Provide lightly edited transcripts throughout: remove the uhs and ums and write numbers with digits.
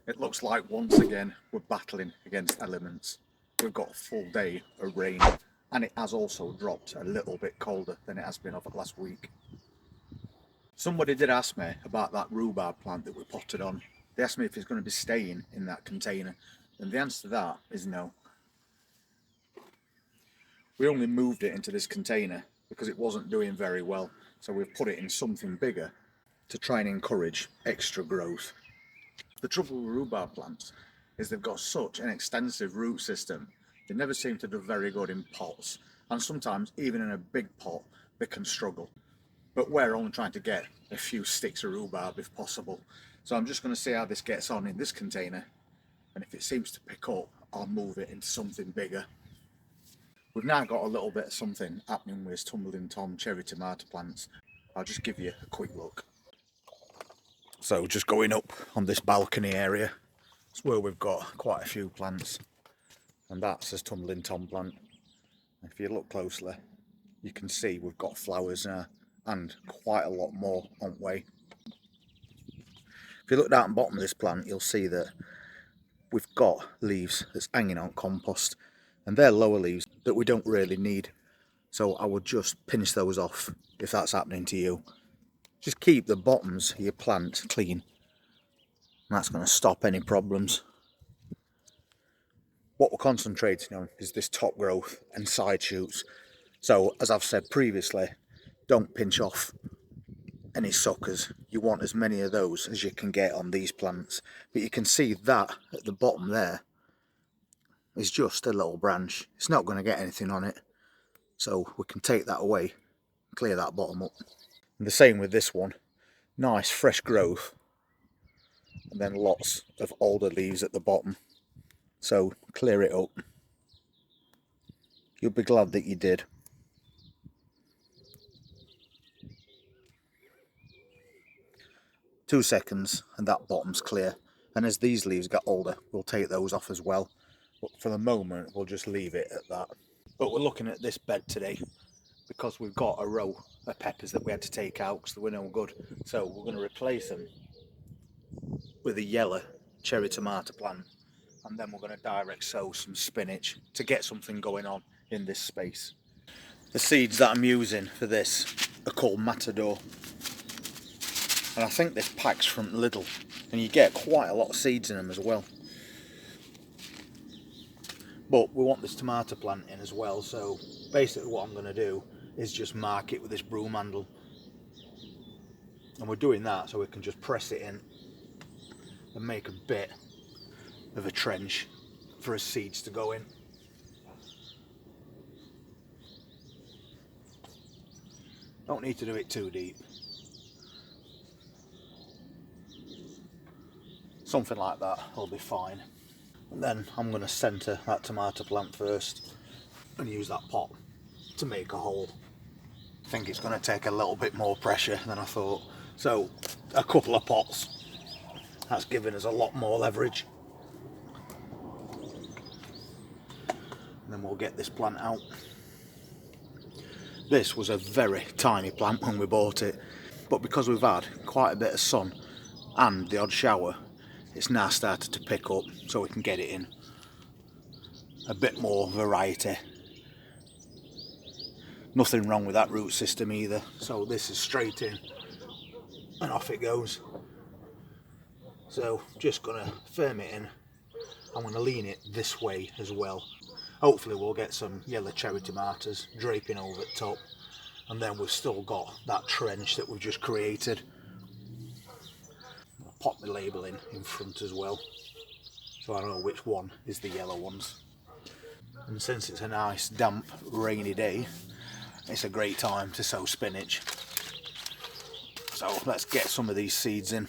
It looks like once again we're battling against elements. We've got a full day of rain and it has also dropped a little bit colder than it has been over the last week. Somebody did ask me about that rhubarb plant that we potted on. They asked me if it's going to be staying in that container, and the answer to that is no. We only moved it into this container because it wasn't doing very well, so we've put it in something bigger to try and encourage extra growth. The trouble with rhubarb plants is they've got such an extensive root system. They never seem to do very good in pots, and sometimes even in a big pot they can struggle. But we're only trying to get a few sticks of rhubarb if possible. So I'm just going to see how this gets on in this container, and if it seems to pick up, I'll move it into something bigger. We've now got a little bit of something happening with Tumbling Tom cherry tomato plants. I'll just give you a quick look. So just going up on this balcony area, it's where we've got quite a few plants, and that's a Tumbling Tom plant. If you look closely, you can see we've got flowers now, and quite a lot more on way. If you look down the bottom of this plant, you'll see that we've got leaves that's hanging on compost, and they're lower leaves that we don't really need. So I would just pinch those off if that's happening to you. Just keep the bottoms of your plant clean, and that's going to stop any problems. What we're concentrating on is this top growth and side shoots. So as I've said previously, don't pinch off any suckers. You want as many of those as you can get on these plants. But you can see that at the bottom there is just a little branch. It's not going to get anything on it. So we can take that away, clear that bottom up. And the same with this one. Nice fresh growth, and then lots of older leaves at the bottom. So clear it up. You'll be glad that you did. Two seconds and that bottom's clear. And as these leaves get older, we'll take those off as well. But for the moment, we'll just leave it at that. But we're looking at this bed today because we've got a row of peppers that we had to take out because they were no good. So we're going to replace them with a yellow cherry tomato plant, and then we're going to direct sow some spinach to get something going on in this space. The seeds that I'm using for this are called Matador, and I think this pack's from Lidl, and you get quite a lot of seeds in them as well. But we want this tomato plant in as well, so basically what I'm going to do is just mark it with this broom handle, and we're doing that so we can just press it in and make a bit of a trench for his seeds to go in. Don't need to do it too deep. Something like that will be fine. And then I'm going to centre that tomato plant first and use that pot to make a hole. I think it's going to take a little bit more pressure than I thought. So a couple of pots. That's giving us a lot more leverage. And then we'll get this plant out. This was a very tiny plant when we bought it, but because we've had quite a bit of sun and the odd shower, it's now started to pick up, so we can get it in. A bit more variety. Nothing wrong with that root system either, so this is straight in and off it goes. So just gonna firm it in. I'm gonna lean it this way as well. Hopefully we'll get some yellow cherry tomatoes draping over the top, and then we've still got that trench that we've just created. I'll pop the label in front as well, so I know which one is the yellow ones. And since it's a nice damp rainy day, it's a great time to sow spinach. So let's get some of these seeds in.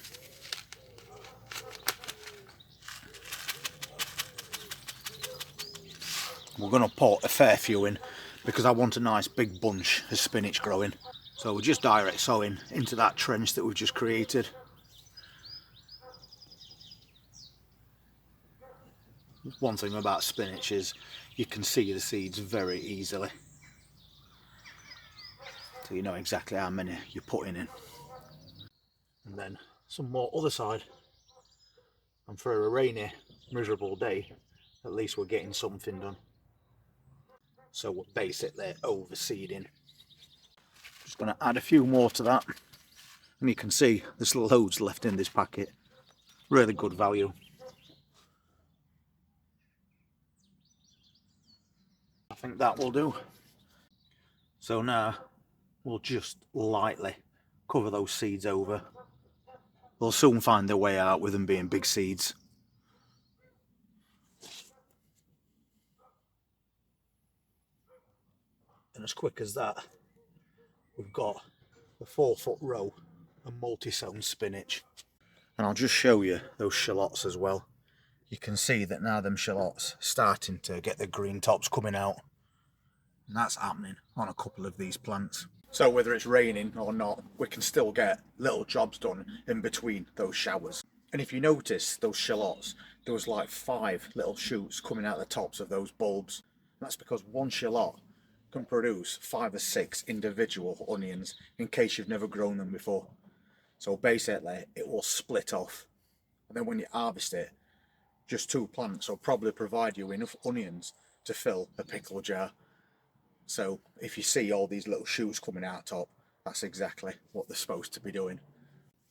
We're going to put a fair few in because I want a nice big bunch of spinach growing. So we're just direct sowing into that trench that we've just created. One thing about spinach is you can see the seeds very easily. So you know exactly how many you're putting in. And then some more other side. And for a rainy, miserable day, at least we're getting something done. So we're basically overseeding. Just going to add a few more to that. And you can see there's loads left in this packet. Really good value. I think that will do. So now we'll just lightly cover those seeds over. They'll soon find their way out with them being big seeds. And as quick as that, we've got the 4-foot row of multi-sown spinach. And I'll just show you those shallots as well. You can see that now them shallots starting to get the green tops coming out. And that's happening on a couple of these plants. So whether it's raining or not, we can still get little jobs done in between those showers. And if you notice those shallots, there was like 5 little shoots coming out the tops of those bulbs. And that's because one shallot can produce 5 or 6 individual onions in case you've never grown them before. So basically it will split off, and then when you harvest it, just 2 plants will probably provide you enough onions to fill a pickle jar. So if you see all these little shoots coming out top, that's exactly what they're supposed to be doing.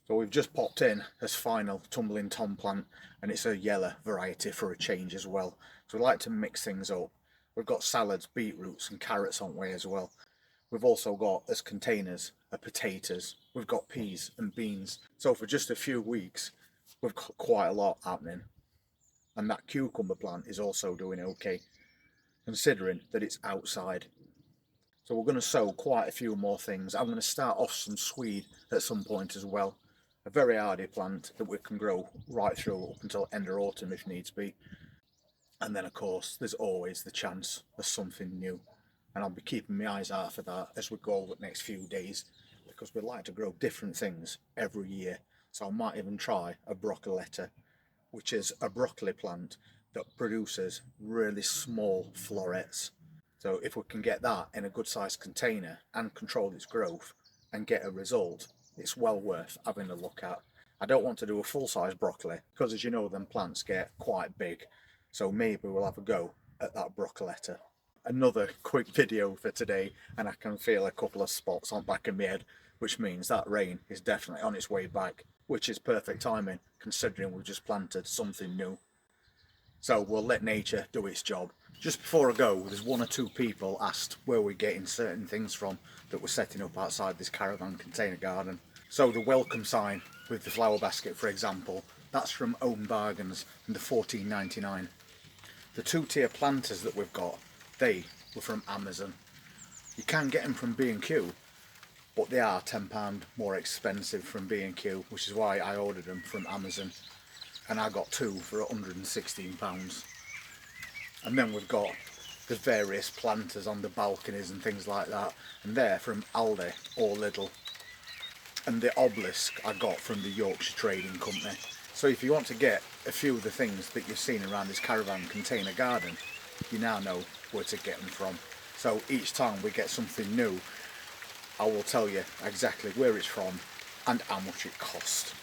So we've just popped in this final tumbling tom plant, and it's a yellow variety for a change as well. So we like to mix things up. We've got salads, beetroots and carrots on way as well. We've also got, as containers, potatoes. We've got peas and beans. So for just a few weeks, we've got quite a lot happening. And that cucumber plant is also doing okay, considering that it's outside. So we're going to sow quite a few more things. I'm going to start off some swede at some point as well. A very hardy plant that we can grow right through up until end of autumn if needs be. And then of course there's always the chance of something new. And I'll be keeping my eyes out for that as we go over the next few days, because we like to grow different things every year. So I might even try a broccoletta, which is a broccoli plant that produces really small florets. So if we can get that in a good sized container and control its growth and get a result, it's well worth having a look at. I don't want to do a full size broccoli because, as you know, them plants get quite big. So maybe we'll have a go at that broccoletta. Another quick video for today, and I can feel a couple of spots on the back of my head, which means that rain is definitely on its way back, which is perfect timing considering we've just planted something new. So we'll let nature do its job. Just before I go, there's 1 or 2 people asked where we're getting certain things from that we're setting up outside this caravan container garden. So the welcome sign with the flower basket, for example, that's from Own Bargains and the $14.99. The 2-tier planters that we've got, they were from Amazon. You can get them from B&Q, but they are £10 more expensive from B&Q, which is why I ordered them from Amazon. And I got 2 for £116. And then we've got the various planters on the balconies and things like that, and they're from Aldi or Lidl. And the obelisk I got from the Yorkshire Trading Company. So if you want to get a few of the things that you've seen around this caravan container garden, you now know where to get them from. So each time we get something new, I will tell you exactly where it's from and how much it cost.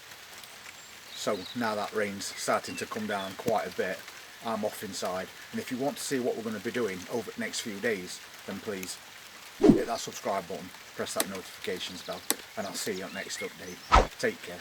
So now that rain's starting to come down quite a bit, I'm off inside, and if you want to see what we're going to be doing over the next few days, then please hit that subscribe button, press that notifications bell, and I'll see you on the next update. Take care.